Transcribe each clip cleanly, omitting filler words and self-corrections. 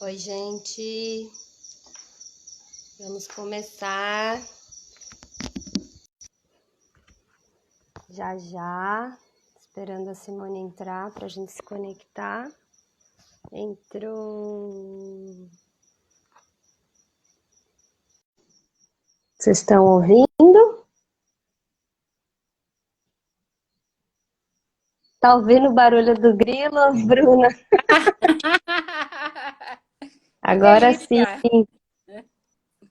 Oi, gente. Vamos começar já já. Esperando a Simone entrar para a gente se conectar. Entrou. Vocês estão ouvindo? Tá ouvindo o barulho do grilo, Bruna? Que Agora sim. delícia!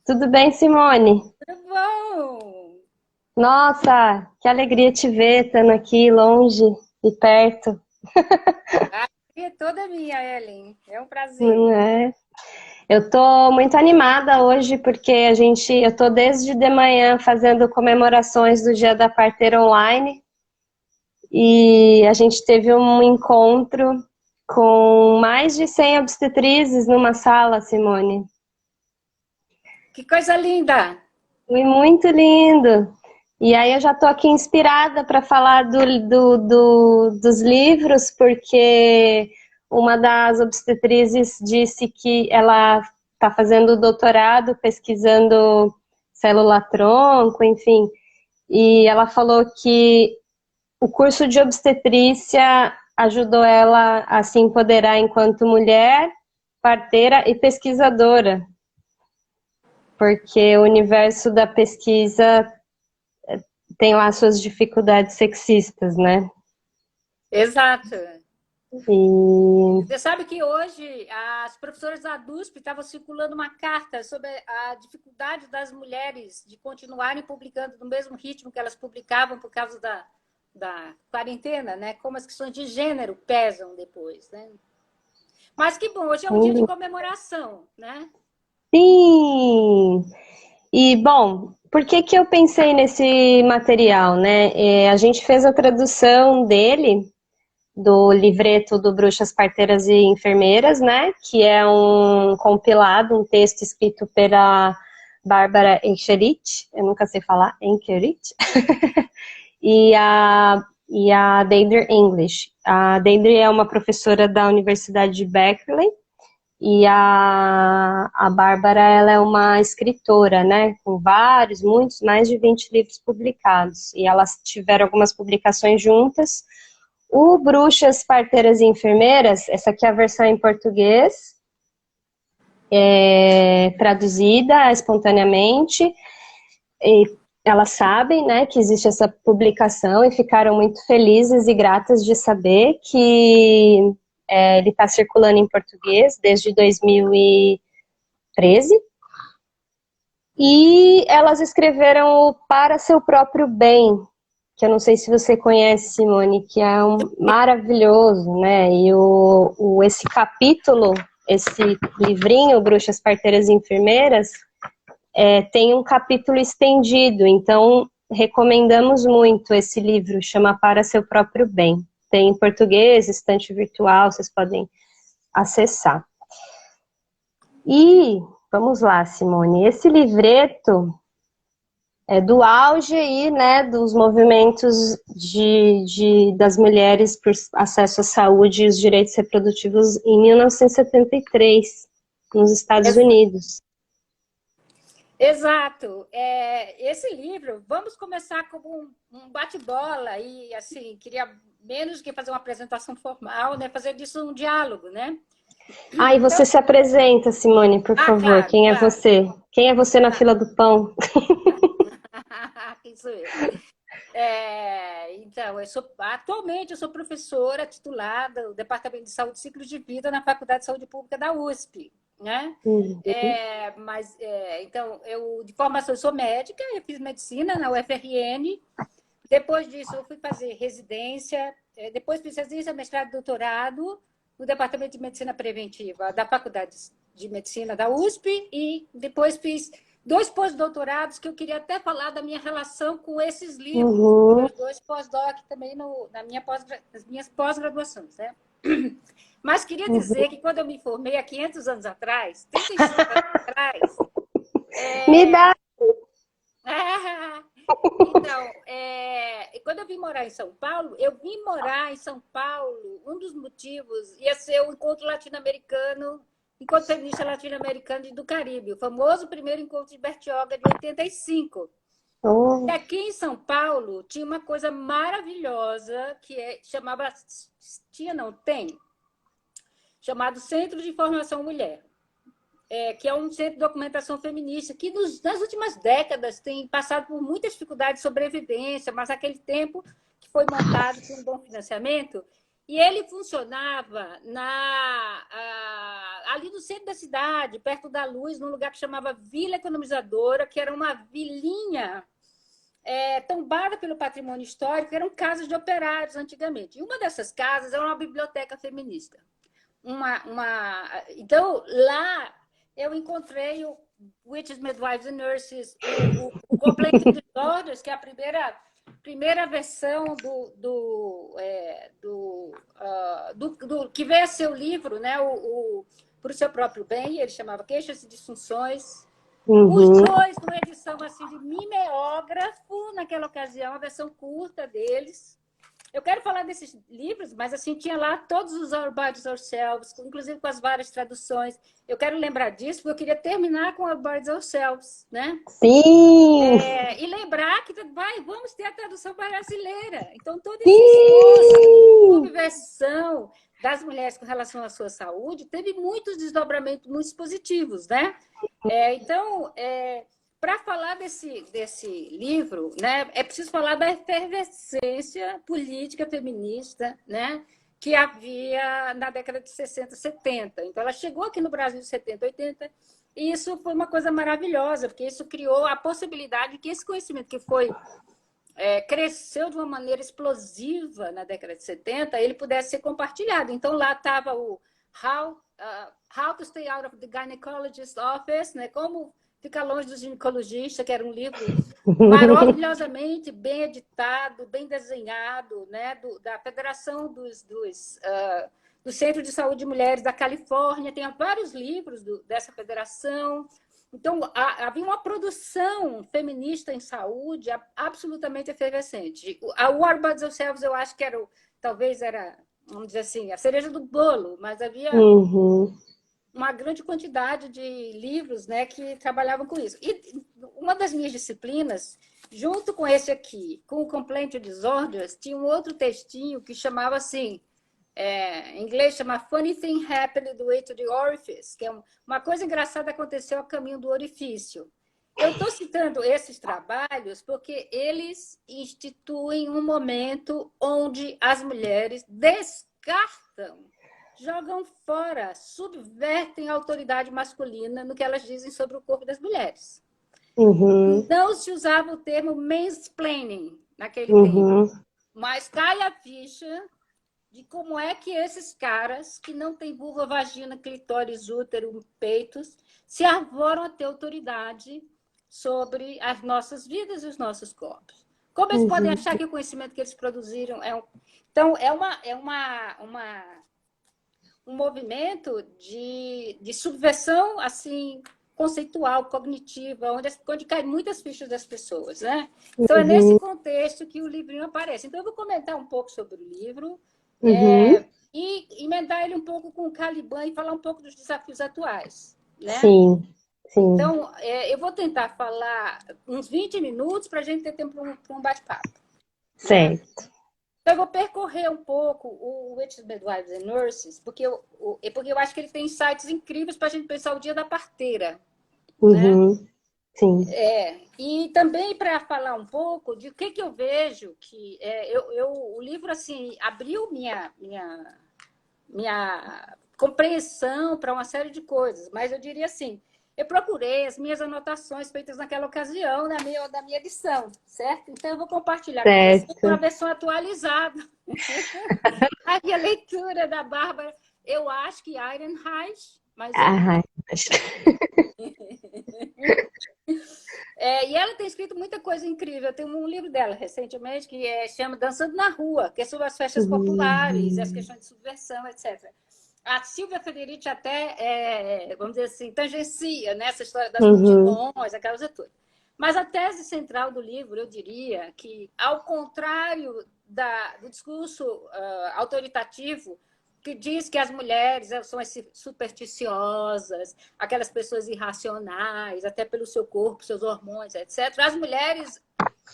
Tudo bem, Simone? Tudo bom! Nossa, que alegria te ver, estando aqui longe e perto. A alegria é toda minha, Ellen. É um Não prazer. é? Eu tô muito animada hoje porque eu tô desde de manhã fazendo comemorações do Dia da Parteira Online e a gente teve um encontro com mais de 100 obstetrizes numa sala, Simone. Que coisa linda! Foi muito lindo. E aí eu já tô aqui inspirada para falar dos livros, porque uma das obstetrizes disse que ela está fazendo doutorado, pesquisando célula-tronco, enfim, e ela falou que o curso de obstetrícia ajudou ela a se empoderar enquanto mulher, parteira e pesquisadora, porque o universo da pesquisa tem lá suas dificuldades sexistas, né? Exato. E Você sabe que hoje as professoras da USP estavam circulando uma carta sobre a dificuldade das mulheres de continuarem publicando no mesmo ritmo que elas publicavam por causa da quarentena, né? Como as questões de gênero pesam depois, né? Mas que bom, hoje é um dia de comemoração, né? sim! E bom, por que que eu pensei nesse material, né? A gente fez a tradução dele do livreto do Bruxas, Parteiras e Enfermeiras, né? Que é um compilado, um texto escrito pela Bárbara Encherich, eu nunca sei falar, Encherich, e a Deidre English. A Deidre é uma professora da Universidade de Berkeley e a Bárbara, ela é uma escritora, né, com vários, muitos, mais de 20 livros publicados, e elas tiveram algumas publicações juntas. O Bruxas, Parteiras e Enfermeiras, essa aqui é a versão em português, traduzida espontaneamente, e elas sabem, né, que existe essa publicação e ficaram muito felizes e gratas de saber que ele está circulando em português desde 2013. E elas escreveram o Para Seu Próprio Bem, que eu não sei se você conhece, Simone, que é maravilhoso, né? E esse capítulo, esse livrinho, Bruxas, Parteiras e Enfermeiras, tem um capítulo estendido, então recomendamos muito esse livro, chama Para Seu Próprio Bem. Tem em português, estante virtual, vocês podem acessar. E vamos lá, Simone, esse livreto é do auge aí, né, dos movimentos das mulheres por acesso à saúde e os direitos reprodutivos em 1973, nos Estados Unidos. Exato. Esse livro, vamos começar como um bate-bola e, assim, queria menos que fazer uma apresentação formal, né? Fazer disso um diálogo, né? Ah, e você Então, se apresenta, Simone, por favor. claro, Quem é claro. você? Quem é você na Claro. fila do pão? Quem sou eu? Então, atualmente eu sou professora titulada do Departamento de Saúde e Ciclo de Vida na Faculdade de Saúde Pública da USP, né? Uhum. Então, eu de formação eu sou médica, eu fiz medicina na UFRN. Depois disso, eu fui fazer residência, depois fiz residência, mestrado e doutorado no Departamento de Medicina Preventiva da Faculdade de Medicina da USP e depois fiz 2 pós-doutorados que eu queria até falar da minha relação com esses livros, Uhum. meus 2 pós-doc também nas minhas pós-graduações, né? Mas queria Uhum. dizer que quando eu me formei há 500 anos atrás, 35 anos atrás, Me dá. então, quando eu vim morar em São Paulo, um dos motivos ia ser o encontro latino-americano Encontro Feminista Latino-Americano e do Caribe, o famoso primeiro encontro de Bertioga de 85. Oh. E aqui em São Paulo tinha uma coisa maravilhosa que chamava, tinha não, tem, chamado Centro de Informação Mulher, que é um centro de documentação feminista que nas últimas décadas tem passado por muitas dificuldades de sobrevivência, mas naquele tempo que foi montado com um bom financiamento, e ele funcionava ali no centro da cidade, perto da Luz, num lugar que chamava Vila Economizadora, que era uma vilinha tombada pelo patrimônio histórico, eram casas de operários antigamente. E uma dessas casas era uma biblioteca feminista. Então, lá eu encontrei o Witches, Midwives and Nurses, o Complaint Disorders, que é a primeira versão que veio a ser o livro, né? Para o seu próprio bem, ele chamava Queixas e Disfunções. Os dois, numa edição assim, de mimeógrafo, naquela ocasião, a versão curta deles. Eu quero falar desses livros, mas assim tinha lá todos os Our Bodies Ourselves, inclusive com as várias traduções. Eu quero lembrar disso, porque eu queria terminar com Our Bodies Ourselves, né? Sim! E lembrar que vamos ter a tradução brasileira. Então, todo esse esforço de subversão das mulheres com relação à sua saúde teve muitos desdobramentos muito positivos, né? Então, para falar desse livro, né, é preciso falar da efervescência política feminista, né, que havia na década de 60, 70. Então, ela chegou aqui no Brasil em 70, 80, e isso foi uma coisa maravilhosa, porque isso criou a possibilidade que esse conhecimento que cresceu de uma maneira explosiva na década de 70, ele pudesse ser compartilhado. Então, lá estava o How to Stay Out of the Gynecologist's Office, né, como ficar longe do ginecologista, que era um livro maravilhosamente bem editado, bem desenhado, né, da Federação do Centro de Saúde de Mulheres da Califórnia. Tem vários livros dessa federação. Então, havia uma produção feminista em saúde absolutamente efervescente. O Our Bodies Ourselves, eu acho que talvez era, vamos dizer assim, a cereja do bolo, mas havia uma grande quantidade de livros, né, que trabalhavam com isso. E uma das minhas disciplinas, junto com esse aqui, com o Complaint Disorders, tinha um outro textinho que chamava assim, em inglês chama Funny Thing Happened on the Way to the Orifice, que é uma coisa engraçada aconteceu ao caminho do orifício. Eu estou citando esses trabalhos porque eles instituem um momento onde as mulheres descartam, jogam fora, subvertem a autoridade masculina no que elas dizem sobre o corpo das mulheres. Não se usava o termo mansplaining naquele tempo, mas cai a ficha de como é que esses caras, que não têm vulva, vagina, clitóris, útero, peitos, se arvoram a ter autoridade sobre as nossas vidas e os nossos corpos. Como eles podem achar que o conhecimento que eles produziram Então, um movimento de subversão assim conceitual, cognitiva, onde caem muitas fichas das pessoas, né? Então, é nesse contexto que o livrinho aparece. Então, eu vou comentar um pouco sobre o livro e emendar ele um pouco com o Caliban e falar um pouco dos desafios atuais, né? Sim, sim. Então, eu vou tentar falar uns 20 minutos para a gente ter tempo para um bate-papo. Certo. Né? Então, eu vou percorrer um pouco o Witches, Midwives and Nurses, porque eu acho que ele tem insights incríveis para a gente pensar o dia da parteira. Né? Sim. E também para falar um pouco de o que eu vejo que o livro assim abriu minha compreensão para uma série de coisas, mas eu diria assim, eu procurei as minhas anotações feitas naquela ocasião da minha edição, certo? Então eu vou compartilhar com vocês uma versão atualizada. A minha leitura da Bárbara, eu acho que Ehrenreich, mas e ela tem escrito muita coisa incrível. Eu tenho um livro dela recentemente que chama Dançando na Rua, que é sobre as festas populares, as questões de subversão, etc. A Silvia Federici até, vamos dizer assim, tangencia nessa história das multidões, aquela coisa toda. Mas a tese central do livro, eu diria que, ao contrário do discurso autoritativo, que diz que as mulheres são supersticiosas, aquelas pessoas irracionais, até pelo seu corpo, seus hormônios, etc. As mulheres,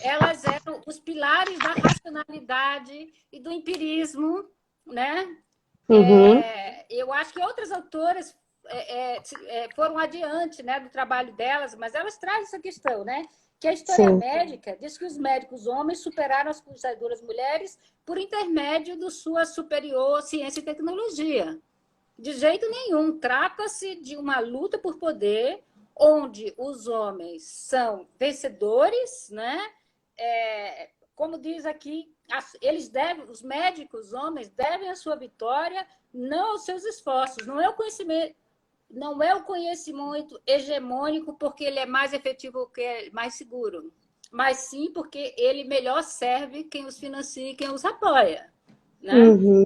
elas eram os pilares da racionalidade e do empirismo, né? Uhum. Eu acho que outras autoras foram adiante, né, do trabalho delas, mas elas trazem essa questão, né? Que a história Sim. médica diz que os médicos homens superaram as cuidadoras mulheres por intermédio de sua superior ciência e tecnologia. De jeito nenhum. Trata-se de uma luta por poder onde os homens são vencedores, né? Como diz aqui, os médicos homens devem a sua vitória não aos seus esforços, não é o conhecimento hegemônico porque ele é mais efetivo, porque é mais seguro, mas sim porque ele melhor serve quem os financia e quem os apoia, né? Uhum.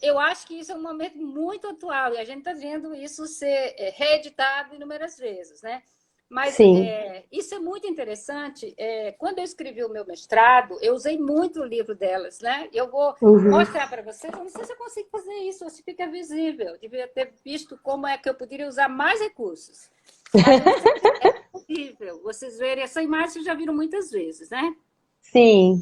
Eu acho que isso é um momento muito atual e a gente está vendo isso ser reeditado inúmeras vezes, né? Mas Sim. isso é muito interessante. Quando eu escrevi o meu mestrado, eu usei muito o livro delas, né? Eu vou Uhum. mostrar para vocês. Eu não sei se eu consigo fazer isso, ou se fica visível. Eu devia ter visto como é que eu poderia usar mais recursos. Mas eu não sei se é possível. Vocês verem essa imagem, vocês já viram muitas vezes, né? Sim.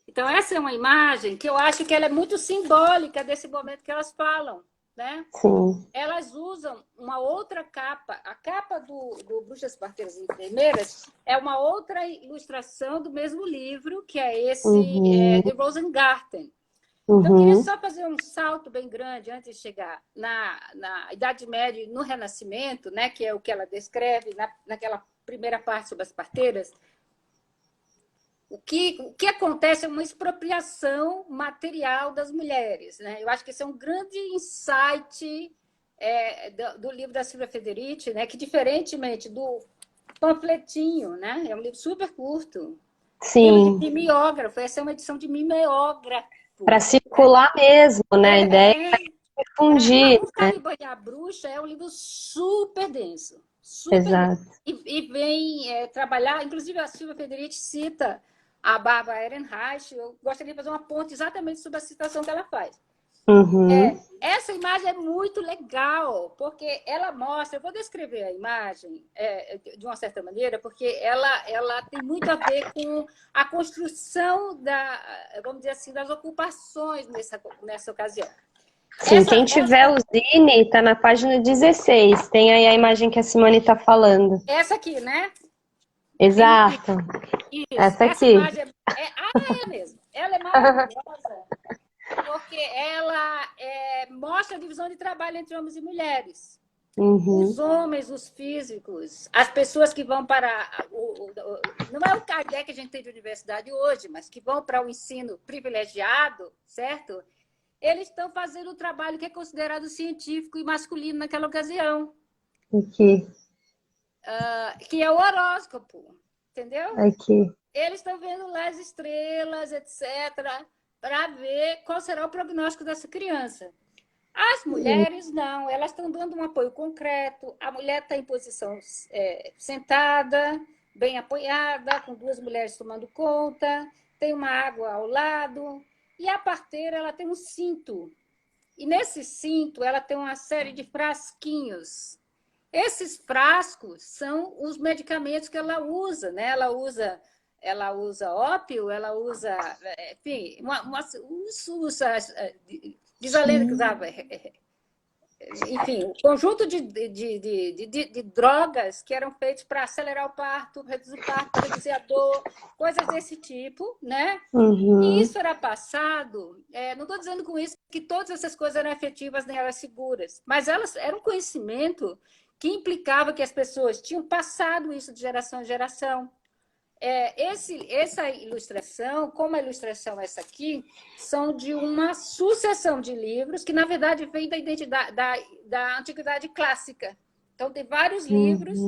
Então, essa é uma imagem que eu acho que ela é muito simbólica desse momento que elas falam, né? Sim. Elas usam uma outra capa. A capa do Bruxas, Parteiras e Enfermeiras é uma outra ilustração do mesmo livro, que é esse Uhum. de Rosengarten. Então, eu queria Uhum. só fazer um salto bem grande antes de chegar na Idade Média e no Renascimento, né, que é o que ela descreve naquela primeira parte sobre as parteiras. O que acontece é uma expropriação material das mulheres, né? Eu acho que esse é um grande insight do livro da Silvia Federici, né? Que, diferentemente do panfletinho, né? É um livro super curto. Livro de Sim. mimeógrafo, essa é uma edição de mimeógrafo. Para Né? circular mesmo, né? A ideia é difundir. O Calibanha a Bruxa é um livro super denso, super denso. Exato. E vem trabalhar, inclusive a Silvia Federici cita a Barbara Ehrenreich. Eu gostaria de fazer uma ponte exatamente sobre a citação que ela faz. Uhum. Essa imagem é muito legal, porque ela mostra, eu vou descrever a imagem de uma certa maneira, porque ela tem muito a ver com a construção vamos dizer assim, das ocupações nessa ocasião. Sim, quem tiver o Zine, está na página 16. Tem aí a imagem que a Simone está falando. Essa aqui, né? Exato. Isso. Essa Essa aqui. imagem é mesmo. Ela é maravilhosa, porque ela mostra a divisão de trabalho entre homens e mulheres. Uhum. Os homens, os físicos, as pessoas que vão para... não é a ideia que a gente tem de universidade hoje, mas que vão para o ensino privilegiado, certo? Eles estão fazendo o trabalho que é considerado científico e masculino naquela ocasião. Aqui. Que é o horóscopo, entendeu? Aqui. Eles estão vendo lá as estrelas, etc., para ver qual será o prognóstico dessa criança. As mulheres não, elas estão dando um apoio concreto. A mulher está em posição sentada, bem apoiada, com duas mulheres tomando conta, tem uma água ao lado, e a parteira ela tem um cinto. E nesse cinto ela tem uma série de frasquinhos. Esses frascos são os medicamentos que ela usa, né? Ela usa ópio, ela usa, enfim, diz a lenda que usava, enfim, um conjunto de drogas que eram feitos para acelerar o parto, reduzir a dor, coisas desse tipo, né? Uhum. E isso era passado, não estou dizendo com isso que todas essas coisas eram efetivas nem eram seguras, mas elas eram um conhecimento que implicava que as pessoas tinham passado isso de geração em geração. Essa ilustração, como a ilustração essa aqui, são de uma sucessão de livros que, na verdade, vem da identidade da antiguidade clássica. Então, tem vários livros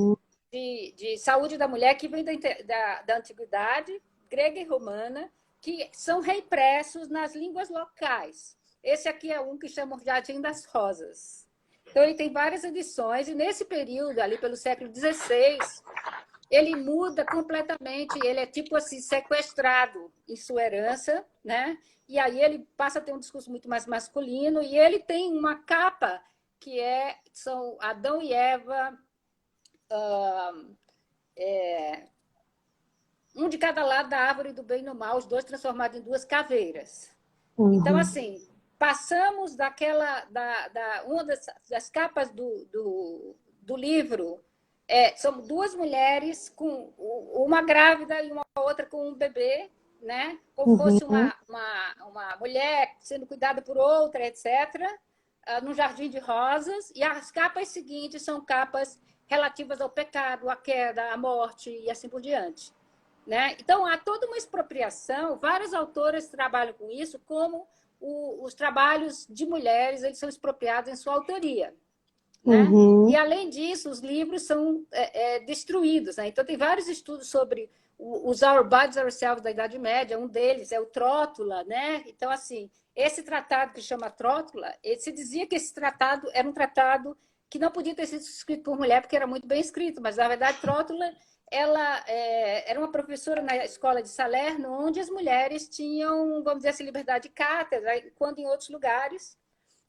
de saúde da mulher que vêm da antiguidade grega e romana, que são reimpressos nas línguas locais. Esse aqui é um que chama Jardim das Rosas. Então, ele tem várias edições, e nesse período, ali pelo século XVI, ele muda completamente, ele é tipo assim, sequestrado em sua herança, né? E aí ele passa a ter um discurso muito mais masculino, e ele tem uma capa que são Adão e Eva, um de cada lado da árvore do bem e do mal, os dois transformados em duas caveiras. Então, Uhum. assim, passamos uma das capas do livro, são duas mulheres, com uma grávida e uma outra com um bebê, né? Como fosse Uhum. uma mulher sendo cuidada por outra, etc., num jardim de rosas, e as capas seguintes são capas relativas ao pecado, à queda, à morte e assim por diante. Né? Então, há toda uma expropriação, vários autores trabalham com isso, como os trabalhos de mulheres eles são expropriados em sua autoria. Né? E, Uhum. além disso, os livros são destruídos. Né? Então, tem vários estudos sobre os Our Bodies, Ourselves da Idade Média, um deles é o Trótula. Né? Então, assim, esse tratado que chama Trótula, se dizia que esse tratado era um tratado que não podia ter sido escrito por mulher, porque era muito bem escrito, mas, na verdade, Trótula ela era uma professora na escola de Salerno, onde as mulheres tinham, vamos dizer assim, liberdade de cátedra, quando em outros lugares,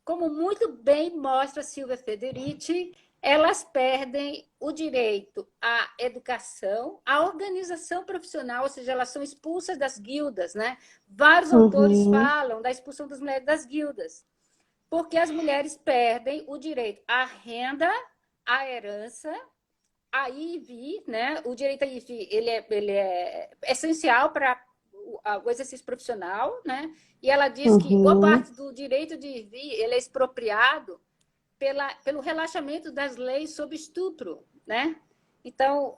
como muito bem mostra Silvia Federici, elas perdem o direito à educação, à organização profissional, ou seja, elas são expulsas das guildas. Né? Vários autores Uhum. falam da expulsão das mulheres das guildas, porque as mulheres perdem o direito à renda, à herança, a IVI, né? O direito à IVI, ele é essencial para o exercício profissional, né? E ela diz que boa Uhum. parte do direito de IVI ele é expropriado pelo relaxamento das leis sobre estupro, né? Então,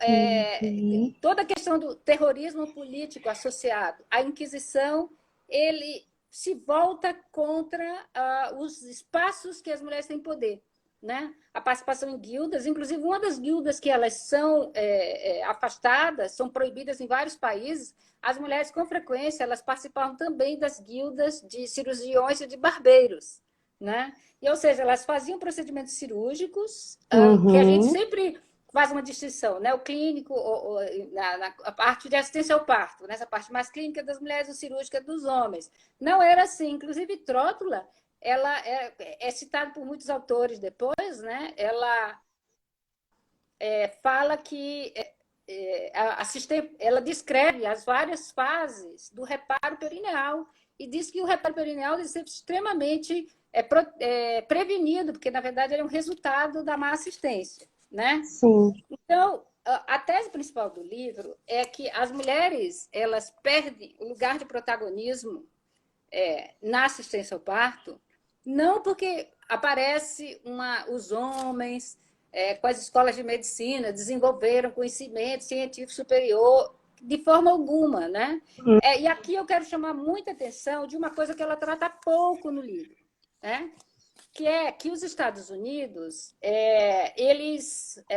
Uhum. toda a questão do terrorismo político associado à Inquisição, ele se volta contra os espaços que as mulheres têm poder. Né? A participação em guildas, inclusive uma das guildas que elas são afastadas, são proibidas em vários países, as mulheres com frequência elas participavam também das guildas de cirurgiões e de barbeiros. Né? E, ou seja, elas faziam procedimentos cirúrgicos, que a gente Uhum. sempre faz uma distinção, né? O clínico, na a parte de assistência ao parto, nessa parte mais clínica das mulheres, o cirúrgica dos homens. Não era assim. Inclusive, Trótula, ela é citada por muitos autores depois, né? Ela fala que ela descreve as várias fases do reparo perineal e diz que o reparo perineal deve ser extremamente prevenido, porque, na verdade, ele é um resultado da má assistência. Né? Sim. Então, a tese principal do livro é que as mulheres elas perdem o lugar de protagonismo na assistência ao parto, não porque aparece os homens com as escolas de medicina desenvolveram conhecimento científico superior, de forma alguma. Né? E aqui eu quero chamar muita atenção de uma coisa que ela trata pouco no livro, né? Que é que os Estados Unidos,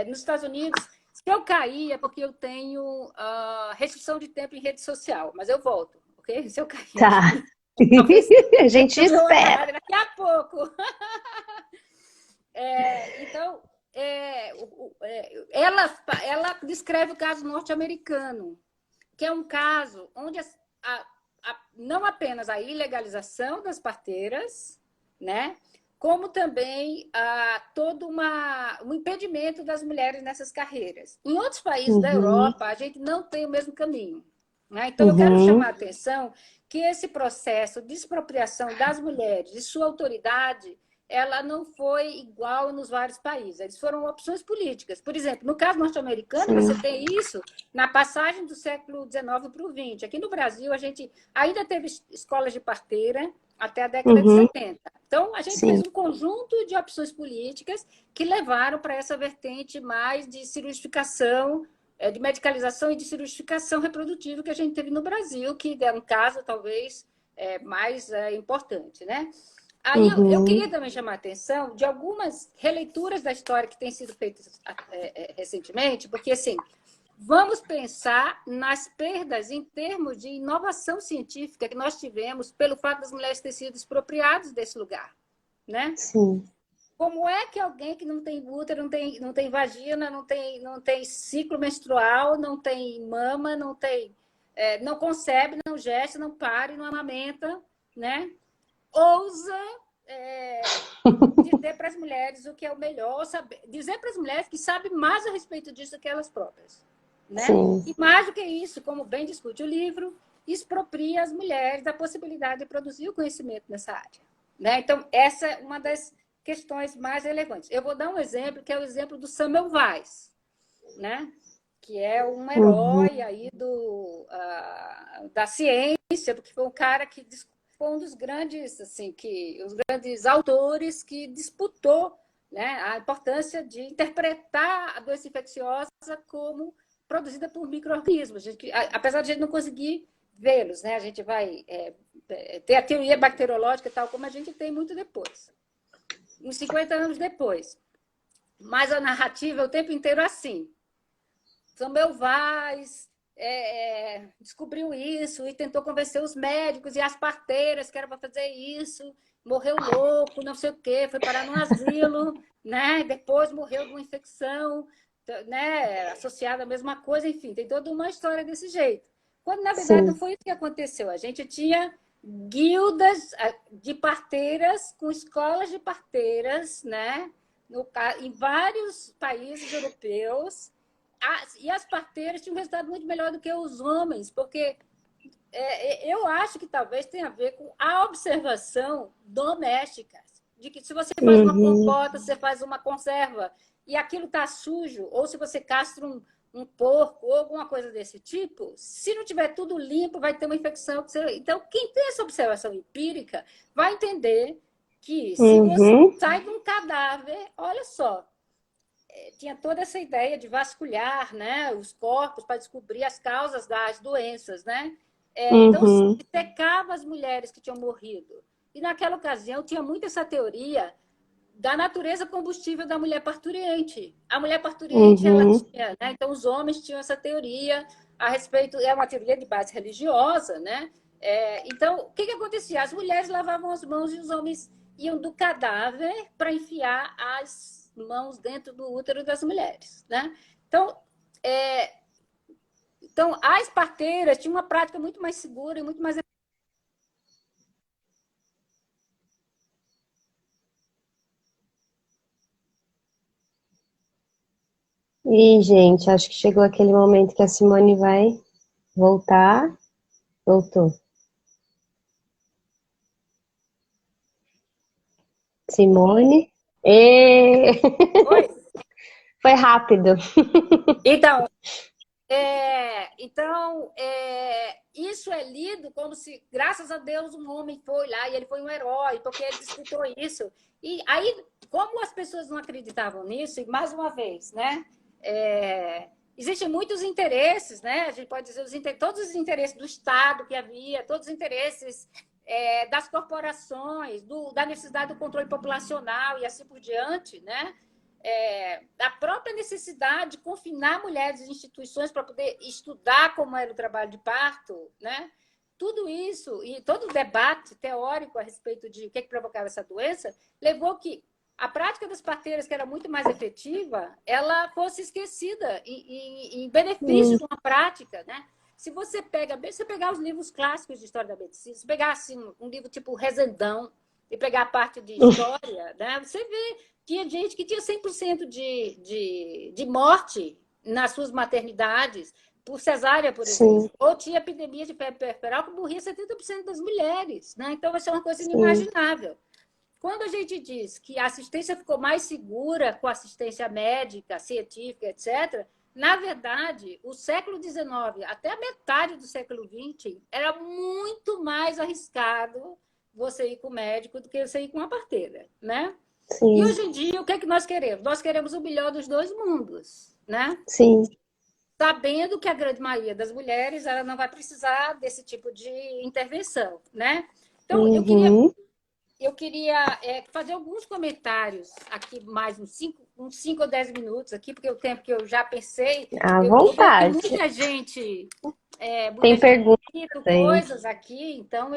nos Estados Unidos, se eu cair é porque eu tenho restrição de tempo em rede social, mas eu volto, ok? Se eu cair Tá. aqui, talvez A gente eu me espera. agarre daqui a pouco. Então, ela descreve o caso norte-americano, que é um caso onde não apenas a ilegalização das parteiras, né, como também todo um impedimento das mulheres nessas carreiras. Em outros países da Uhum. Europa, a gente não tem o mesmo caminho. Né? Então, eu quero chamar a Uhum. atenção que esse processo de expropriação das mulheres de sua autoridade ela não foi igual nos vários países. Eles foram opções políticas. Por exemplo, no caso norte-americano, Sim. você tem isso na passagem do século XIX para o XX. Aqui no Brasil, a gente ainda teve escolas de parteira até a década de Uhum. 70. Então, a gente fez Sim. um conjunto de opções políticas que levaram para essa vertente mais de cirurgificação, de medicalização e de cirurgificação reprodutiva que a gente teve no Brasil, que é um caso talvez mais importante. Né? Aí eu queria Uhum. também chamar a atenção de algumas releituras da história que têm sido feitas recentemente, porque, assim, vamos pensar nas perdas em termos de inovação científica que nós tivemos pelo fato das mulheres terem sido expropriadas desse lugar. Né? Sim. Como é que alguém que não tem útero, não tem vagina, não tem ciclo menstrual, não tem mama, não concebe, não gesta, não pare, não amamenta, né? Ousa dizer para as mulheres o que é o melhor, dizer para as mulheres que sabem mais a respeito disso do que elas próprias, né? Sim. E mais do que isso, como bem discute o livro, expropria as mulheres da possibilidade de produzir o conhecimento nessa área, né? Então, essa é uma das questões mais relevantes. Eu vou dar um exemplo, que é o exemplo do Samuel Weiss, né? Que é um herói aí da ciência, porque foi um cara que foi um dos grandes, assim, os grandes autores que disputou, né, a importância de interpretar a doença infecciosa como produzida por micro-organismos. Apesar de a gente não conseguir vê-los, né? A gente vai ter a teoria bacteriológica, tal como a gente tem muito depois, uns 50 anos depois. Mas a narrativa é o tempo inteiro assim. Samuel Weiss descobriu isso e tentou convencer os médicos e as parteiras que era para fazer isso, morreu louco, não sei o quê, foi parar num asilo, né? Depois morreu de uma infecção, né? Associada à mesma coisa, enfim, tem toda uma história desse jeito. Quando, na verdade, não foi isso que aconteceu. A gente tinha guildas de parteiras com escolas de parteiras, né? Em vários países europeus, e as parteiras tinham um resultado muito melhor do que os homens, porque eu acho que talvez tenha a ver com a observação doméstica, de que se você faz uma compota, você faz uma conserva, e aquilo está sujo, ou se você castra um porco, ou alguma coisa desse tipo, se não tiver tudo limpo, vai ter uma infecção. Então, quem tem essa observação empírica vai entender que se você sai de um cadáver, olha só, tinha toda essa ideia de vasculhar, né, os corpos para descobrir as causas das doenças, né? Então, se secava as mulheres que tinham morrido. E naquela ocasião tinha muito essa teoria da natureza combustível da mulher parturiente. A mulher parturiente, ela tinha, né? Então os homens tinham essa teoria a respeito, é uma teoria de base religiosa, né? Então, o que acontecia? As mulheres lavavam as mãos e os homens iam do cadáver para enfiar as mãos dentro do útero das mulheres, né? Então, as parteiras tinham uma prática muito mais segura e muito mais... E, gente, acho que chegou aquele momento que a Simone vai voltar. Voltou. Simone. Oi? Foi rápido. Então, isso é lido como se, graças a Deus, um homem foi lá e ele foi um herói, porque ele disputou isso. E aí, como as pessoas não acreditavam nisso, e mais uma vez, né? Existem muitos interesses, né? A gente pode dizer todos os interesses do Estado que havia, todos os interesses das corporações, da necessidade do controle populacional e assim por diante, né? A própria necessidade de confinar mulheres em instituições para poder estudar como era o trabalho de parto, né? Tudo isso e todo o debate teórico a respeito de o que provocava essa doença levou que a prática das parteiras, que era muito mais efetiva, ela fosse esquecida em benefício de uma prática, né? Se você pegar os livros clássicos de história da medicina, se pegar assim, um livro tipo Rezendão e pegar a parte de história, né? Você vê tinha gente que tinha 100% de morte nas suas maternidades, por cesárea, por exemplo. Ou tinha epidemia de febre puerperal que morria 70% das mulheres, né? Então, vai ser uma coisa inimaginável. Quando a gente diz que a assistência ficou mais segura com assistência médica, científica, etc., na verdade, o século XIX, até a metade do século XX, era muito mais arriscado você ir com o médico do que você ir com uma parteira, né? Sim. E hoje em dia, o que é que nós queremos? Nós queremos o melhor dos dois mundos, né? Sim. Sabendo que a grande maioria das mulheres ela não vai precisar desse tipo de intervenção, né? Então, eu queria fazer alguns comentários aqui, mais uns 5 ou 10 minutos aqui, porque é o tempo que eu já pensei. À Eu vejo que vontade. muita gente... Tem perguntas coisas aqui, então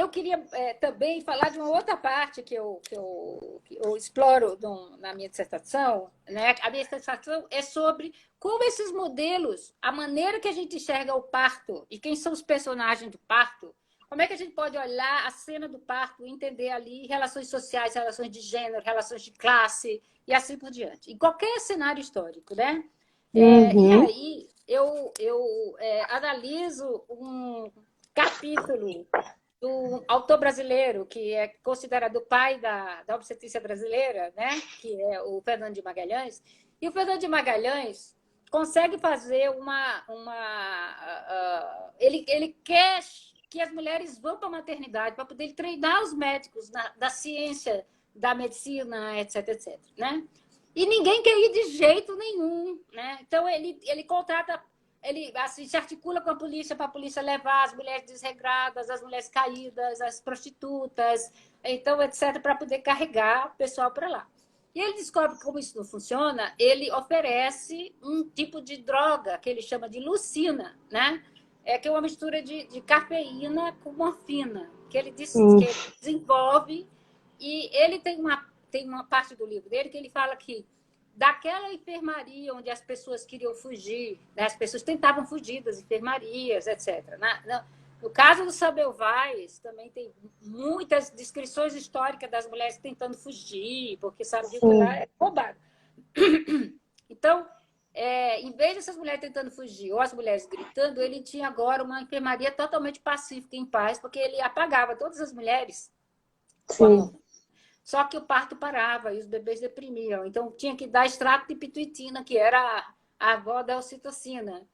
eu queria também falar de uma outra parte que eu exploro na minha dissertação, né? A minha dissertação é sobre como esses modelos, a maneira que a gente enxerga o parto e quem são os personagens do parto, como é que a gente pode olhar a cena do parto e entender ali relações sociais, relações de gênero, relações de classe e assim por diante. Em qualquer cenário histórico, né? E Uhum. aí eu analiso um capítulo do autor brasileiro, que é considerado o pai da obstetrícia brasileira, né? Que é o Fernando de Magalhães. E o Fernando de Magalhães consegue fazer ele quer que as mulheres vão para a maternidade para poder treinar os médicos da ciência, da medicina, etc, etc, né? E ninguém quer ir de jeito nenhum, né? Então ele contrata, ele assim, se articula com a polícia para a polícia levar as mulheres desregradas, as mulheres caídas, as prostitutas, então etc, para poder carregar o pessoal para lá. E ele descobre que, como isso não funciona, ele oferece um tipo de droga que ele chama de lucina, né? Que é uma mistura de cafeína com morfina, que ele desenvolve. E ele tem uma parte do livro dele que ele fala que daquela enfermaria onde as pessoas queriam fugir, né? As pessoas tentavam fugir das enfermarias, etc. No caso do Sabelvais, também tem muitas descrições históricas das mulheres tentando fugir, porque sabiam que lá é roubado. Então, em vez dessas mulheres tentando fugir ou as mulheres gritando, ele tinha agora uma enfermaria totalmente pacífica, em paz, porque ele apagava todas as mulheres com a mão. Só que o parto parava e os bebês deprimiam. Então, tinha que dar extrato de pituitina, que era a avó da ocitocina.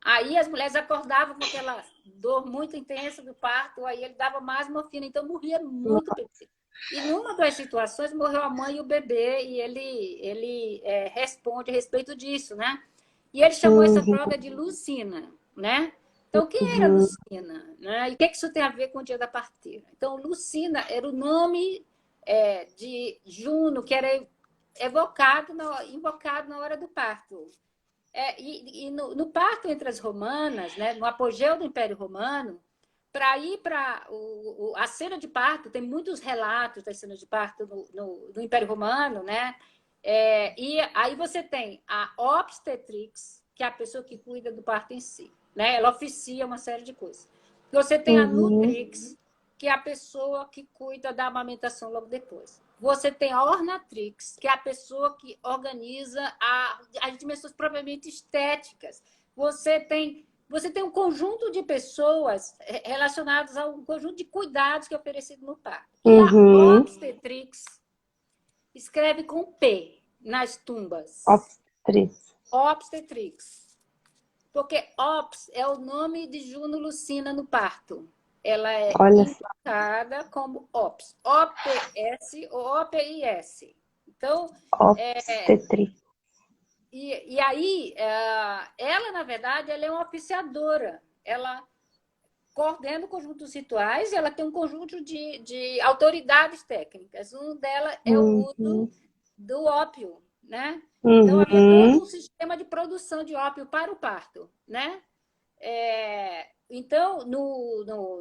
Aí as mulheres acordavam com aquela dor muito intensa do parto, aí ele dava mais morfina, então morria muito bebê. E numa das situações morreu a mãe e o bebê, e ele responde a respeito disso, né? E ele chamou essa droga de lucina, né? Então, o que era lucina? Né? E o que isso tem a ver com o dia da parteira? Então, lucina era o nome de Juno, que era invocado na hora do parto. E no parto entre as romanas, né, no apogeu do Império Romano, para ir para a cena de parto, tem muitos relatos das cenas de parto no Império Romano, né? E aí você tem a obstetrix, que é a pessoa que cuida do parto em si, né? Ela oficia uma série de coisas. Você tem a nutrix, que é a pessoa que cuida da amamentação logo depois. Você tem a ornatrix, que é a pessoa que organiza as dimensões propriamente estéticas. Você tem um conjunto de pessoas relacionadas a um conjunto de cuidados que é oferecido no parto. E a obstetrix escreve com P nas tumbas. Obstetrix. Porque Ops é o nome de Juno Lucina no parto. Ela é invocada como Ops. O-P-S ou O-P-I-S. Então, obstetriz. E aí, ela, na verdade, ela é uma oficiadora. Ela coordena o conjunto dos rituais e ela tem um conjunto de autoridades técnicas. Um delas é o uso do ópio, né? Então, havia todo um sistema de produção de ópio para o parto, né? Então,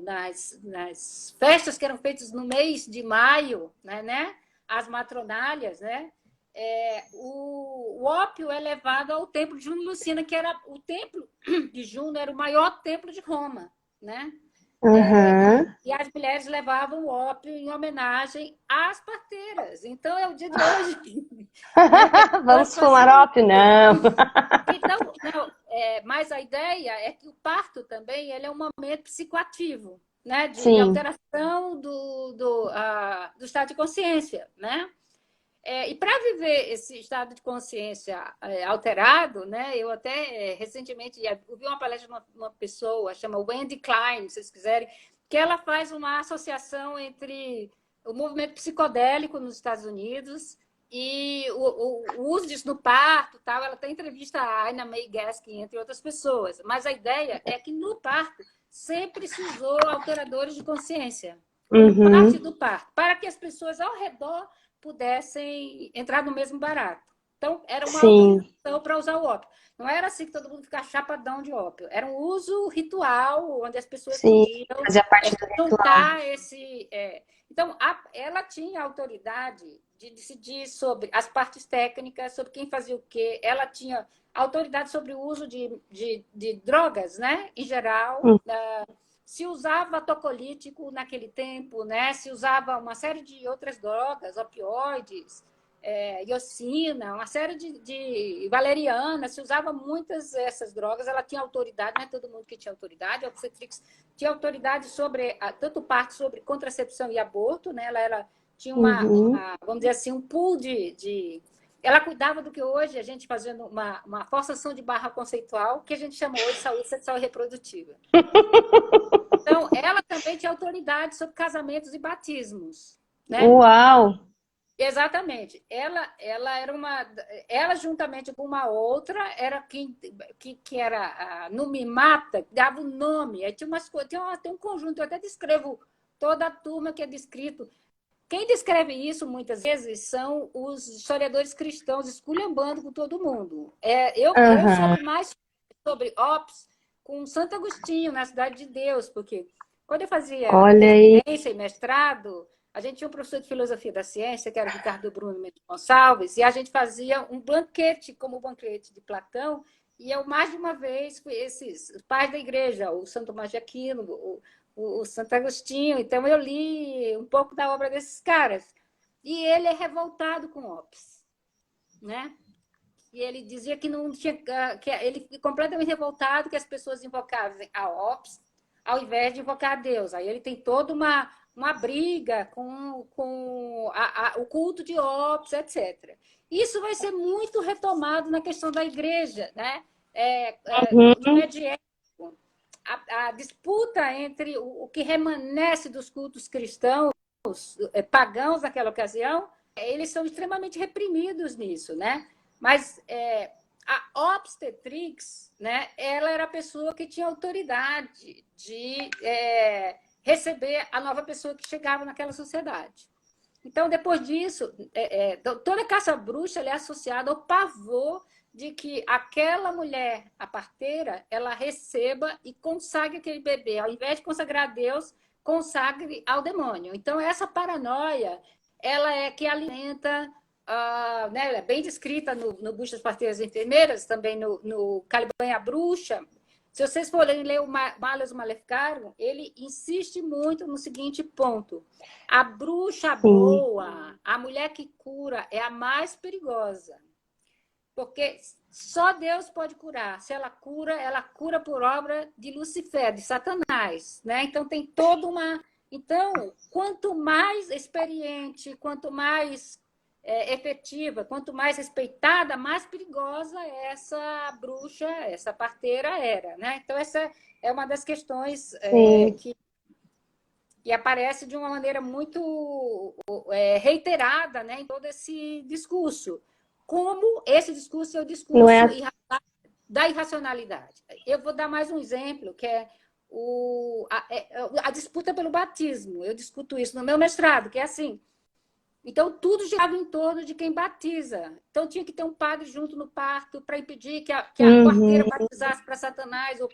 nas festas que eram feitas no mês de maio, né? As matronálias, né? O ópio é levado ao templo de Juno Lucina, que era o templo de Juno, era o maior templo de Roma, né? E as mulheres levavam o ópio em homenagem às parteiras. Então, é o dia de hoje. Vamos fumar ópio? Não. Então, mas a ideia é que o parto também ele é um momento psicoativo, né? De alteração do estado de consciência, né? E para viver esse estado de consciência alterado, né? Eu até recentemente ouvi uma palestra de uma pessoa, chama Wendy Klein, se vocês quiserem, que ela faz uma associação entre o movimento psicodélico nos Estados Unidos e o uso disso no parto, tal. Ela até entrevista a Ina May Gaskin, entre outras pessoas. Mas a ideia é que no parto sempre se usou alteradores de consciência, como parte do parto, para que as pessoas ao redor pudessem entrar no mesmo barato, Então, era uma Sim. autorização para usar o ópio. Não era assim que todo mundo ficava chapadão de ópio. Era um uso ritual, onde as pessoas Sim, podiam fazia parte do ritual. juntar esse... Então, ela tinha autoridade de decidir sobre as partes técnicas, sobre quem fazia o quê. Ela tinha autoridade sobre o uso de drogas, né? Em geral. Hum. Se usava tocolítico naquele tempo, né? Se usava uma série de outras drogas, opioides, iocina, uma série de valeriana, se usava muitas dessas drogas, ela tinha autoridade, não é todo mundo que tinha autoridade, a obstetrix tinha autoridade sobre, tanto parte sobre contracepção e aborto, né? Ela tinha vamos dizer assim, um pool ela cuidava do que hoje a gente fazendo uma forçação de barra conceitual, que a gente chama hoje de saúde sexual e reprodutiva. Então, ela também tinha autoridade sobre casamentos e batismos, né? Uau! Exatamente. Ela era ela juntamente com uma outra era quem que era a numimata, dava o nome. Aí tinha umas coisas, tem um conjunto, eu até descrevo toda a turma que é descrito. Quem descreve isso muitas vezes são os historiadores cristãos esculhambando com todo mundo. Eu soube mais sobre Ops com Santo Agostinho, na Cidade de Deus, porque quando eu fazia Olha aí. residência e mestrado, a gente tinha um professor de filosofia da ciência, que era o Ricardo Bruno Mendes Gonçalves, e a gente fazia um banquete, como o banquete de Platão, e eu, mais de uma vez, fui esses pais da igreja, o Santo Tomás de Aquino, o Santo Agostinho. Então, eu li um pouco da obra desses caras. E ele é revoltado com Ops, né? E ele dizia que não tinha... que ele completamente revoltado que as pessoas invocavam a Ops ao invés de invocar a Deus. Aí ele tem toda uma briga com o culto de Ops, etc. Isso vai ser muito retomado na questão da igreja, né? No medieval, a disputa entre o que remanesce dos cultos cristãos, pagãos naquela ocasião, eles são extremamente reprimidos nisso, né? Mas a obstetrix, né, ela era a pessoa que tinha autoridade de receber a nova pessoa que chegava naquela sociedade. Então, depois disso, toda caça-bruxa é associada ao pavor de que aquela mulher, a parteira, ela receba e consagre aquele bebê. Ao invés de consagrar a Deus, consagre ao demônio. Então, essa paranoia, ela é que alimenta... né, ela é bem descrita no Busto das Parteiras Enfermeiras, também no Caliban e a Bruxa. Se vocês forem ler o Malleus Maleficarum, ele insiste muito no seguinte ponto. A bruxa boa, a mulher que cura, é a mais perigosa. Porque só Deus pode curar. Se ela cura por obra de Lucifer, de Satanás, né? Então, tem toda uma... Então, quanto mais experiente, quanto mais efetiva, quanto mais respeitada, mais perigosa essa bruxa, essa parteira era, né? Então, essa é uma das questões que aparece de uma maneira muito reiterada, né, em todo esse discurso. Como esse discurso é o discurso da irracionalidade. Eu vou dar mais um exemplo, que é a disputa pelo batismo. Eu discuto isso no meu mestrado, que é assim. Então, tudo girava em torno de quem batiza. Então, tinha que ter um padre junto no parto para impedir que a parteira batizasse para Satanás, ou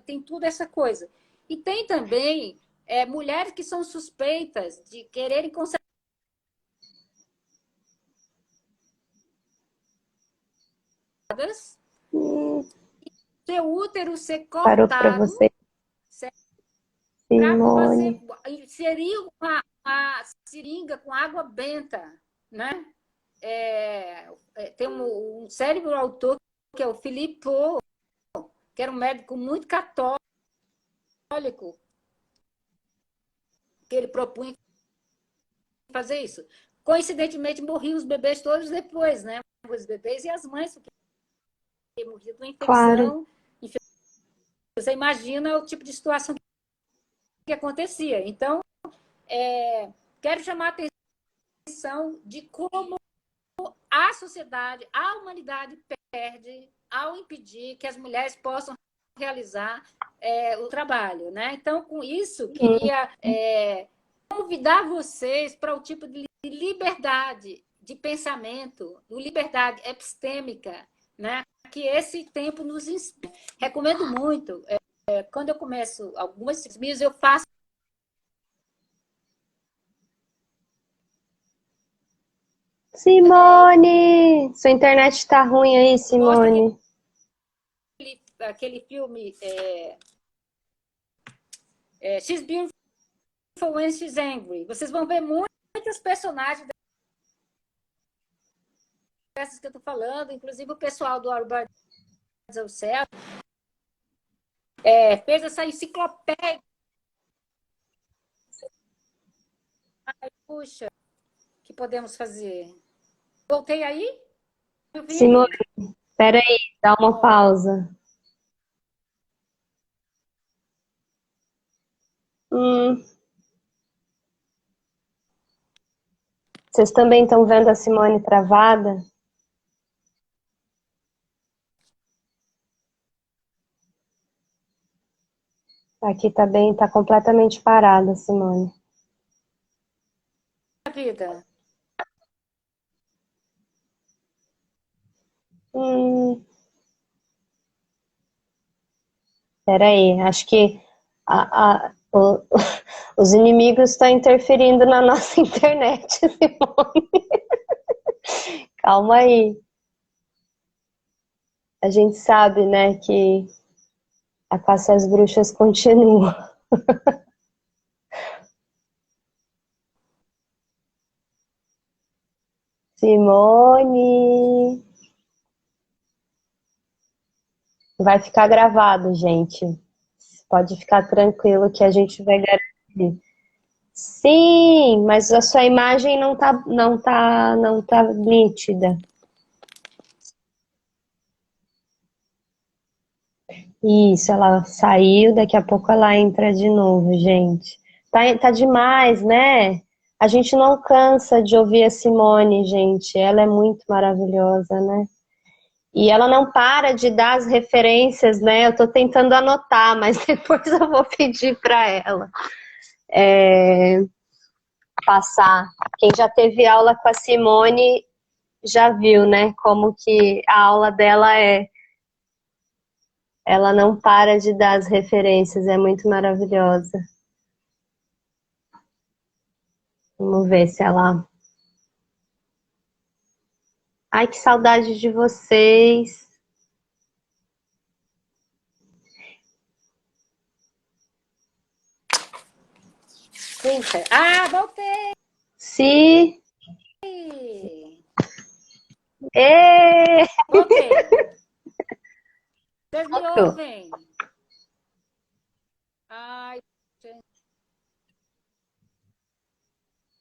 tem tudo essa coisa. E tem também mulheres que são suspeitas de quererem conceder seu útero ser Parou para cortado você, para Simone. você inserir uma seringa com água benta, né? Tem um cérebro autor, que é o Philippe Pau, que era um médico muito católico, que ele propunha fazer isso. Coincidentemente, morriam os bebês todos depois, né? Os bebês e as mães, porque morriam de uma infecção. Claro. Você imagina o tipo de situação que acontecia. Então, quero chamar a atenção de como a sociedade, a humanidade perde ao impedir que as mulheres possam realizar o trabalho, né? Então, com isso, queria convidar vocês para o tipo de liberdade de pensamento, do liberdade epistêmica, né? Que esse tempo nos ensina. Recomendo muito. Quando eu começo algumas disciplinas, eu faço. Simone! Sua internet tá ruim aí, Simone. Aquele filme She's Beautiful When She's Angry. Vocês vão ver muitos personagens dessas que eu estou falando, inclusive o pessoal do Arbor do Céu fez essa enciclopédia. Ai, puxa, o que podemos fazer? Voltei aí? Simone, espera aí, dá uma pausa. Vocês também estão vendo a Simone travada? Aqui tá bem, tá completamente parada, Simone. Vida. Peraí, acho que os inimigos estão interferindo na nossa internet, Simone. Calma aí. A gente sabe, né, que a caça às bruxas continua. Simone. Vai ficar gravado, gente. Pode ficar tranquilo que a gente vai garantir. Sim, mas a sua imagem não tá nítida. Isso, ela saiu, daqui a pouco ela entra de novo, gente. Tá demais, né? A gente não cansa de ouvir a Simone, gente. Ela é muito maravilhosa, né? E ela não para de dar as referências, né? Eu tô tentando anotar, mas depois eu vou pedir para ela passar. Quem já teve aula com a Simone já viu, né? Como que a aula dela é. Ela não para de dar as referências, é muito maravilhosa. Vamos ver se ela... Ai, que saudade de vocês. Ah, voltei! Sim. Ê! Voltei. Vocês me ouvem? Ai,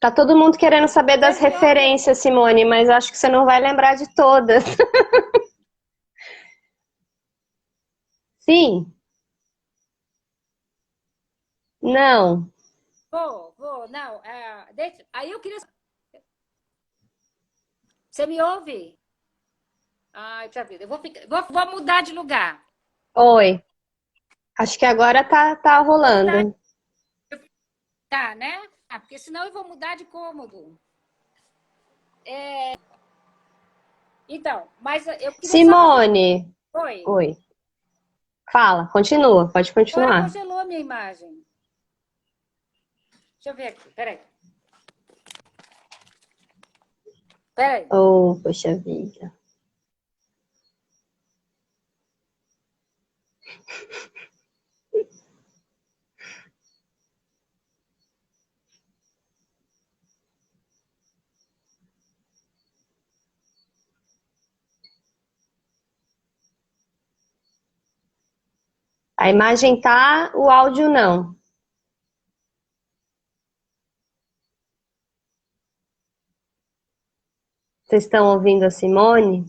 tá todo mundo querendo saber das referências, Simone, mas acho que você não vai lembrar de todas. Sim. Não. Vou, não. Aí eu queria. Você me ouve? Ai, puxa vida. Eu vou mudar de lugar. Oi. Acho que agora tá rolando. Tá, né? Porque senão eu vou mudar de cômodo. Então, mas eu queria Simone. Oi. Oi. Fala, continua, pode continuar. Agora congelou a minha imagem. Deixa eu ver aqui, peraí. Oh, poxa vida. A imagem tá, o áudio não. Vocês estão ouvindo a Simone?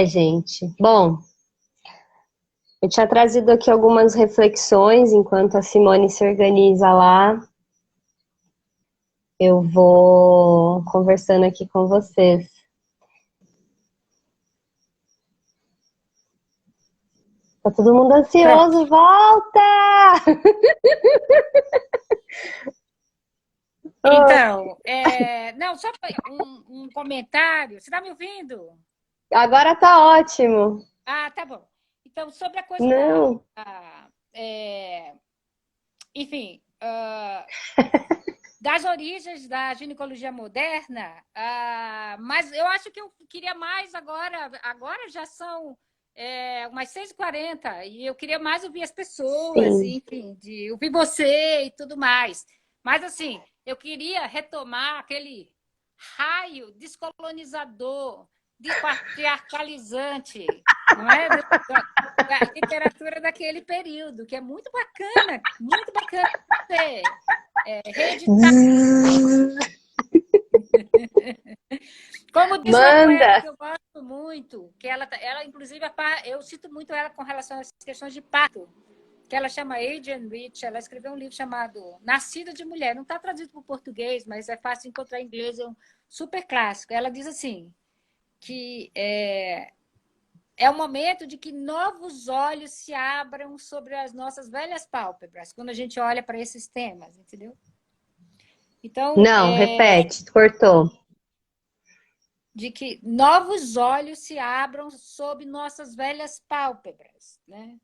Gente. Bom, eu tinha trazido aqui algumas reflexões enquanto a Simone se organiza lá. eu vou conversando aqui com vocês. Tá todo mundo Pronto. ansioso, volta! Então, não, só um comentário. Você está me ouvindo? Agora tá ótimo. Ah, tá bom. Então, sobre a coisa Não. enfim, das origens da ginecologia moderna, mas eu acho que eu queria mais agora. Agora já são umas 6h40 e eu queria mais ouvir as pessoas, Sim. enfim, de ouvir você e tudo mais. Mas, assim, eu queria retomar aquele raio descolonizador, despatriarcalizante, não é? Da literatura daquele período, que é muito bacana ser reeditar. Como diz uma poeta Manda! que eu gosto muito, que ela inclusive, eu cito muito ela com relação às questões de parto, que ela chama Adrienne Rich, ela escreveu um livro chamado Nascida de Mulher. Não está traduzido para o português, mas é fácil encontrar em inglês, é um super clássico. Ela diz assim, que é o momento de que novos olhos se abram sobre as nossas velhas pálpebras, quando a gente olha para esses temas, entendeu? Então, Não, repete, cortou. de que novos olhos se abram sob nossas velhas pálpebras, né?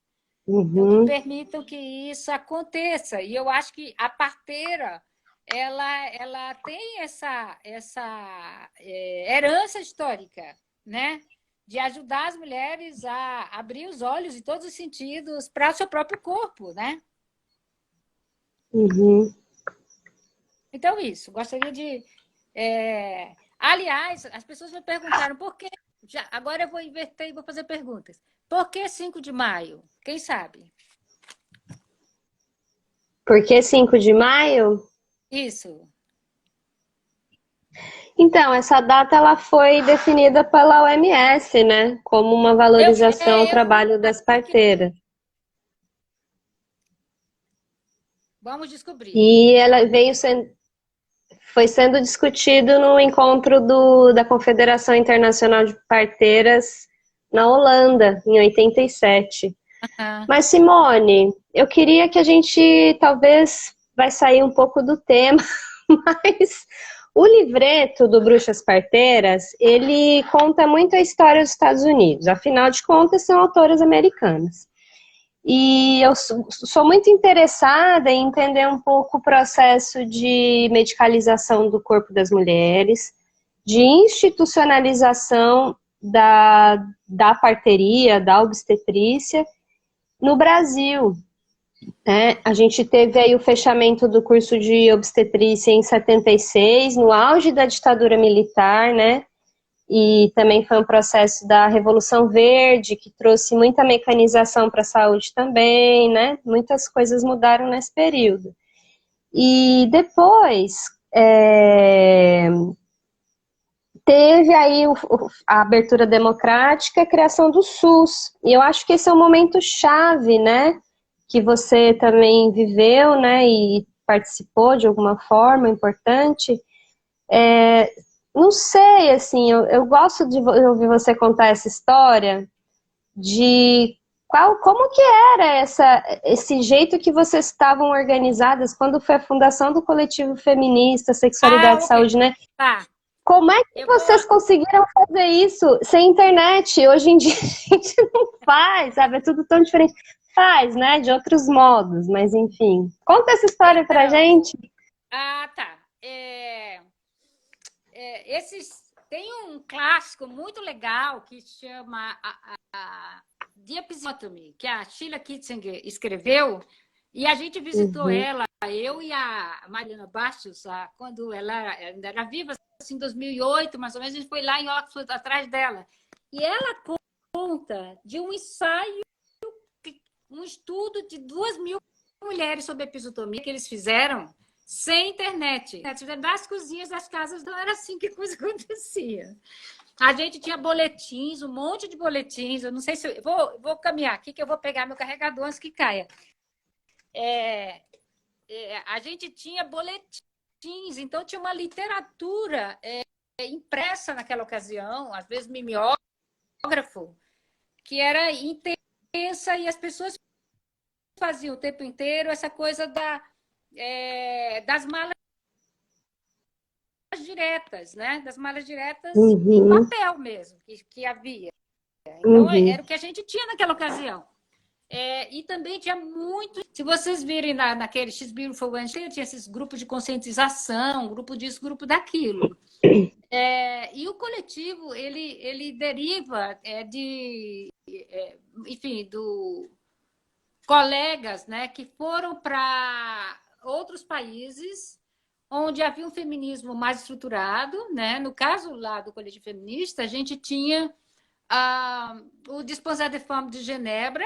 Então, que Uhum, permitam que isso aconteça. E eu acho que a parteira ela tem essa herança histórica, né? De ajudar as mulheres a abrir os olhos em todos os sentidos para o seu próprio corpo, né? uhum. Então, isso. Gostaria de... Aliás, as pessoas me perguntaram por que... Agora eu vou inverter e vou fazer perguntas. Por que 5 de maio? Quem sabe? Por que 5 de maio? Isso. Então, essa data ela foi definida pela OMS, né, como uma valorização ao Eu vi trabalho das aqui. parteiras. Vamos descobrir. E ela foi sendo discutido no encontro da Confederação Internacional de Parteiras na Holanda, em 87. Ah, Mas, Simone, eu queria que a gente talvez vai sair um pouco do tema, mas o livreto do Bruxas Parteiras, ele conta muito a história dos Estados Unidos, afinal de contas são autoras americanas. E eu sou muito interessada em entender um pouco o processo de medicalização do corpo das mulheres, de institucionalização da parteria, da obstetrícia no Brasil. Né? A gente teve aí o fechamento do curso de obstetrícia em 76, no auge da ditadura militar, né? E também foi um processo da Revolução Verde, que trouxe muita mecanização para a saúde também, né? Muitas coisas mudaram nesse período. E depois teve aí a abertura democrática, a criação do SUS. E eu acho que esse é um momento chave, né? Que você também viveu, né? E participou de alguma forma importante. Não sei, assim, eu gosto de ouvir você contar essa história de como que era esse jeito que vocês estavam organizadas quando foi a fundação do coletivo feminista, Sexualidade e ok. Saúde, né? Tá. Como é que Eu vou. vocês conseguiram fazer isso sem internet? Hoje em dia a gente não faz, sabe? É tudo tão diferente. Faz, né? De outros modos, mas enfim. Conta essa história pra Então. gente. Tá. Tem um clássico muito legal que chama The Episiotomy, que a Sheila Kitzinger escreveu, e a gente visitou Uhum. ela, eu e a Mariana Bastos, quando ela ainda era viva, assim, em 2008, mais ou menos, a gente foi lá em Oxford atrás dela. E ela conta de um ensaio, um estudo de 2.000 mulheres sobre episiotomia que eles fizeram sem internet. Das cozinhas das casas não era assim que a coisa acontecia. A gente tinha boletins, um monte de boletins. Eu não sei se eu vou caminhar aqui, que eu vou pegar meu carregador antes que caia. A gente tinha boletins então tinha uma literatura impressa naquela ocasião, às vezes mimeógrafo, que era intensa e as pessoas faziam o tempo inteiro essa coisa das malas diretas, né? Das malas diretas em papel mesmo, que havia. Então, era o que a gente tinha naquela ocasião. E também tinha muito... Se vocês virem naquele She's Beautiful Wednesday, tinha esses grupos de conscientização, grupo disso, grupo daquilo. E o coletivo, ele deriva enfim, do colegas, né, que foram para outros países onde havia um feminismo mais estruturado, né? No caso lá do coletivo feminista, a gente tinha o Dispensaire des Femmes de Genebra,